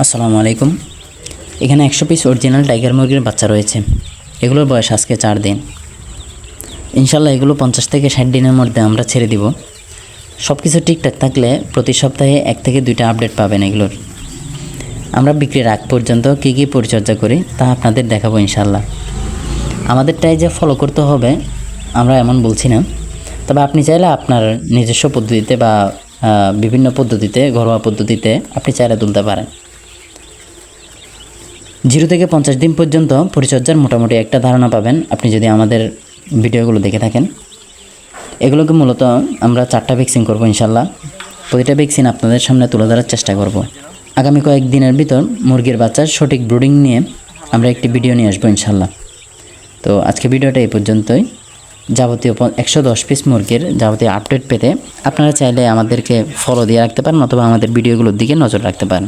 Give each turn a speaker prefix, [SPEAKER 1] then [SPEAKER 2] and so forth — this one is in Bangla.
[SPEAKER 1] আসসালামু আলাইকুম। এখানে 100 পিস অরিজিনাল টাইগার মুরগির বাচ্চা রয়েছে। এগুলোর বয়স আজকে 4 দিন। ইনশাল্লাহ এগুলো 50 থেকে 60 দিনের মধ্যে আমরা ছেড়ে দিব। সব কিছু ঠিকঠাক থাকলে প্রতি সপ্তাহে 1 থেকে 2টা আপডেট পাবেন এগুলোর। আমরা বিক্রির আগ পর্যন্ত কী কী পরিচর্যা করি তা আপনাদের দেখাবো ইনশাল্লাহ। আমাদেরটাই যে ফলো করতে হবে আমরা এমন বলছি না, তবে আপনি চাইলে আপনার নিজস্ব পদ্ধতিতে বা বিভিন্ন পদ্ধতিতে, ঘরোয়া পদ্ধতিতে আপনি চাইলে তুলতে পারেন। 0 থেকে 50 দিন পর্যন্ত পরিচর্যার মোটামুটি একটা ধারণা পাবেন আপনি যদি আমাদের ভিডিওগুলো দেখে থাকেন। এগুলোকে মূলত আমরা 4টা ভ্যাকসিন করব ইনশাল্লাহ। প্রতিটা ভ্যাকসিন আপনাদের সামনে তুলে ধরার চেষ্টা করব। আগামী কয়েকদিনের ভিতর মুরগির বাচ্চার সঠিক ব্রুডিং নিয়ে আমরা একটি ভিডিও নিয়ে আসবো ইনশাল্লাহ। তো আজকে ভিডিওটা এই পর্যন্তই। যাবতীয় 110 পিস মুরগির যাবতীয় আপডেট পেতে আপনারা চাইলে আমাদেরকে ফলো দিয়ে রাখতে পারেন অথবা আমাদের ভিডিওগুলোর দিকে নজর রাখতে পারেন।